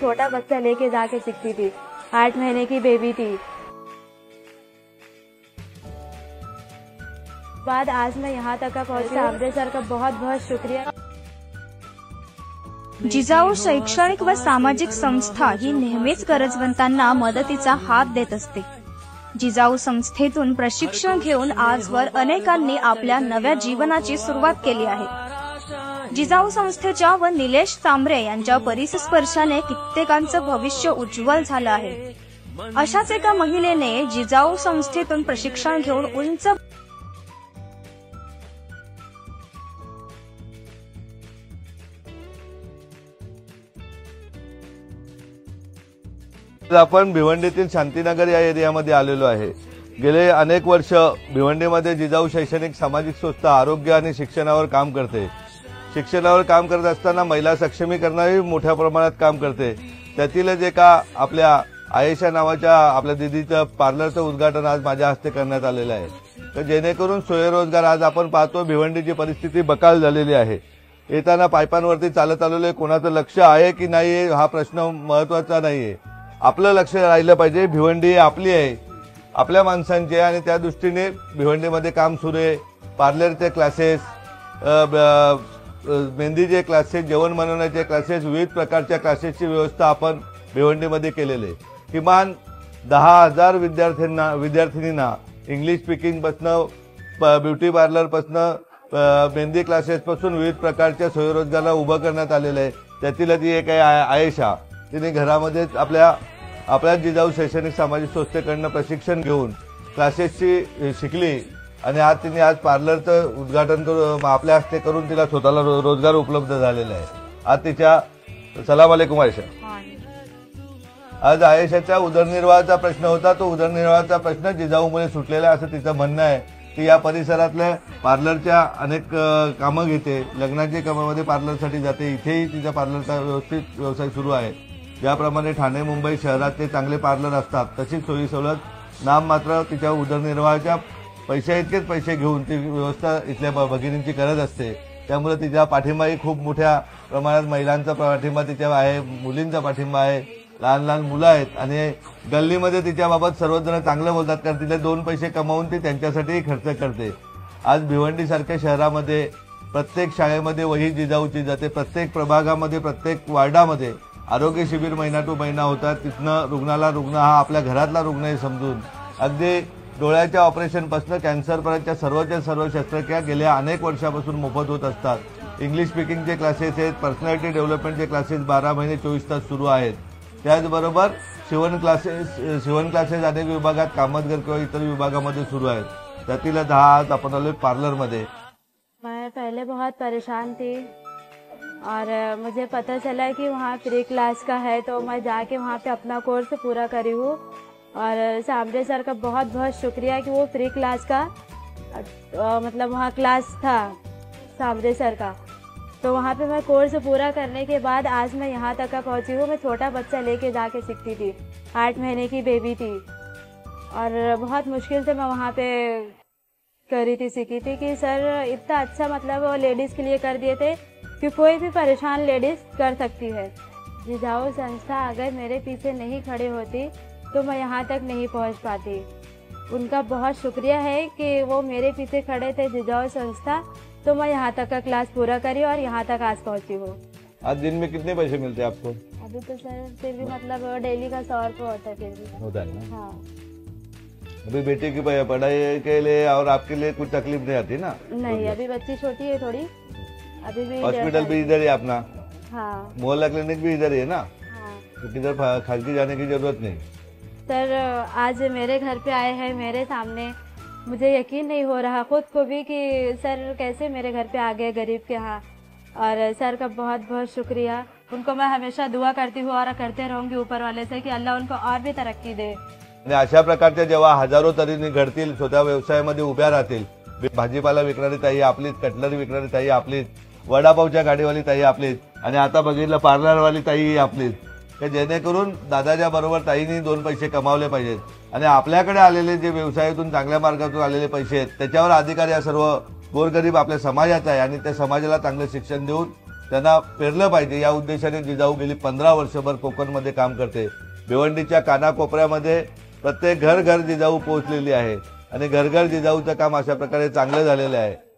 छोटा बच्चा लेके जाके सीखती थी, 8 महीने की बेबी थी। बाद आज मैं यहाँ तक का पहुँची। सामरे सर का बहुत बहुत शुक्रिया। जिजाऊ शैक्षणिक व सामाजिक संस्था ही नेहमीच गरजवंतांना मदतीचा हात देत असते। जिजाऊ संस्थेतून प्रशिक्षण घेऊन आजवर अनेकांनी आपल्या नव्या जीवनाची सुरुवात केली आहे। जिजाऊ संस्थेच्या व निलेश तांबरे यांच्या परिस्पर्शाने कित्येकांचं भविष्य उज्ज्वल झालं आहे। अशाच एका महिलेने जिजाऊ संस्थेतून प्रशिक्षण घेऊन उंच आपण भिवंडीतील शांतीनगर या एरियामध्ये आलेलो आहे। गेले अनेक वर्ष भिवंडीमध्ये जिजाऊ शैक्षणिक सामाजिक संस्था आरोग्य आणि शिक्षणावर काम करते। शिक्षणावर काम करत असताना महिला सक्षमीकरणाही मोठ्या प्रमाणात काम करते। त्यातीलच एका आपल्या आयेशा नावाच्या आपल्या दीदीचं पार्लरचं उद्घाटन आज माझ्या हस्ते करण्यात आलेलं आहे। तर जेणेकरून स्वयंरोजगार आज आपण पाहतो भिवंडीची परिस्थिती बकाल झालेली आहे। येताना पायपांवरती चालत आलेले कोणाचं लक्ष आहे की नाही हा प्रश्न महत्त्वाचा नाहीये। आपलं लक्ष राहिलं पाहिजे। भिवंडी आपली आहे, आपल्या माणसांची आहे आणि त्या दृष्टीने भिवंडीमध्ये काम सुरू आहे। पार्लरचे क्लासेस, मेहंदीचे क्लासेस, जेवण बनवण्याचे क्लासेस, विविध प्रकारच्या क्लासेसची व्यवस्था आपण भिवंडीमध्ये केलेली आहे। किमान 10,000 विद्यार्थिनींना इंग्लिश स्पीकिंग पासून, ब्युटी पार्लर पासून, मेहंदी क्लासेस पासून विविध प्रकारच्या स्वयंरोजगाराला उभं करण्यात आलेलं आहे। त्यातीलच एक आहे आयेशा, तिने घरामध्येच आपल्या जिजाऊ शैक्षणिक सामाजिक संस्थेकडून प्रशिक्षण घेऊन क्लासेसची शिकली आणि आज तिने पार्लरचं उद्घाटन करून आपल्या हस्ते करून तिला स्वतःला रोजगार उपलब्ध झालेला आहे। आज तिच्या सलाम अलैकुम आयेशा। आज आयेशाच्या उदरनिर्वाहाचा प्रश्न होता, तो उदरनिर्वाहाचा प्रश्न जिजाऊमुळे सुटलेला आहे असं तिचं म्हणणं आहे। ती या परिसरातल्या पार्लरच्या अनेक कामं घेते, लग्नाच्या कामामध्ये पार्लरसाठी जाते। इथेही तिचा पार्लरचा व्यवस्थित व्यवसाय सुरू आहे। ज्याप्रमाणे ठाणे मुंबई शहरात ते चांगले पार्लर असतात तशीच सोयी सवलत नाम मात्र तिच्या उदरनिर्वाहाच्या इतकेच पैसे घेऊन ती व्यवस्था इथल्या भगिनींची करत असते। त्यामुळे तिच्या पाठिंबाही खूप मोठ्या प्रमाणात महिलांचा पाठिंबा तिच्या आहे, मुलींचा पाठिंबा आहे, लहान लहान मुलं आहेत आणि गल्लीमध्ये तिच्याबाबत सर्वजण चांगलं बोलतात कारण तिला 2 पैसे कमावून ती त्यांच्यासाठीही खर्च करते। आज भिवंडीसारख्या शहरामध्ये प्रत्येक शाळेमध्ये वही जिजाऊची जाते, प्रत्येक प्रभागामध्ये, प्रत्येक वार्डामध्ये आरोग्य शिबिर महिना टू महिना होतात। तिथनं रुग्ण हा आपल्या घरातला रुग्ण हे समजून अगदी डोळ्याच्या ऑपरेशनपासून कॅन्सरपर्यंतच्या सर्व शस्त्रक्रिया गेल्या अनेक वर्षापासून मोफत होत असतात। इंग्लिश स्पीकिंगचे क्लासेस आहेत, पर्सनॅलिटी डेव्हलपमेंटचे क्लासेस 12 महिने 24 तास सुरू आहेत। त्याचबरोबर शिवण क्लासेस अनेक विभागात, कामतगर किंवा इतर विभागामध्ये सुरू आहेत। त्यातीलच आज आपण आलो पार्लरमध्ये। मैं पहले बहुत परेशान थी और मुझे पता चला कि वहाँ फ्री क्लास का है तो मैं जाके वहाँ पे अपना कोर्स पूरा करी हूँ। और सामरे सर का बहुत बहुत शुक्रिया कि वो फ्री क्लास का मतलब वहाँ क्लास था सामरे सर का, तो वहाँ पे मैं कोर्स पूरा करने के बाद आज मैं यहाँ तक का पहुँची हूँ। मैं छोटा बच्चा लेके जाके सीखती थी, 8 महीने की बेबी थी और बहुत मुश्किल से मैं वहाँ पे करी थी, सीखी थी कि सर इतना अच्छा मतलब वो लेडीज़ के लिए कर दिए थे कि कोई भी परेशान लेडीज़ कर सकती है। जिजाऊ संस्था अगर मेरे पीछे नहीं खड़े होती तो मैं यहाँ तक नहीं पहुँच पाती। उनका बहुत शुक्रिया है कि वो मेरे पीछे खड़े थे जिजाऊ संस्था, तो मैं यहाँ तक का क्लास पूरा करी और यहाँ तक आज पहुँची हूँ। आज दिन में कितने पैसे मिलते हैं आपको? अभी तो सर फिर भी मतलब डेली का 100 रुपये होता है फिर भी। होता है ना? हाँ। अभी बेटे की पढ़ाई के लिए और आपके लिए कुछ तकलीफ नहीं आती ना? नहीं, अभी बच्ची छोटी है थोड़ी, अभी भी। हॉस्पिटल भी इधर है अपना? हाँ। मोहल्ला क्लिनिक भी इधर है ना? हाँ। तो किधर खासगी जाने की जरूरत नहीं। सर आज मेरे घर पे आए हैं, मेरे सामने, मुझे यकीन नहीं हो रहा खुद को भी कि सर कैसे मेरे घर पे आ गए गरीब के यहाँ। और सर का बहुत बहुत शुक्रिया। उनको मैं हमेशा दुआ करती हूँ और करते रहूँगी ऊपर वाले से कि अल्लाह उनको और भी तरक्की दे। अशा प्रकारच्या जेव्हा हजारो तरुणी घडतील, स्वतः व्यवसायामध्ये उभ्या राहतील, भाजीपाला विकणारी ताई आपलीच, कटलरी विकणारी ताई आपलीच, वडापावच्या गाडीवाली ताई आपलीच आणि आता बघितलं पार्लरवाली ताई आपलीच, जेणेकरून दादाच्या बरोबर ताईंनी 2 पैसे कमावले पाहिजेत आणि आपल्याकडे आलेले जे व्यवसायातून चांगल्या मार्गातून आलेले पैसे आहेत त्याच्यावर अधिकार या सर्व गोरगरीब आपल्या समाजाचा आहे आणि त्या समाजाला चांगले शिक्षण देऊन त्यांना पेरलं पाहिजे या उद्देशाने जिजाऊ गेली 15 वर्षभर कोकणमध्ये काम करते। भिवंडीच्या कानाकोपऱ्यामध्ये प्रत्येक घर जिजाऊ पोहोचलेली आहे आणि घर जिजाऊचं काम अशा प्रकारे चांगलं झालेलं आहे।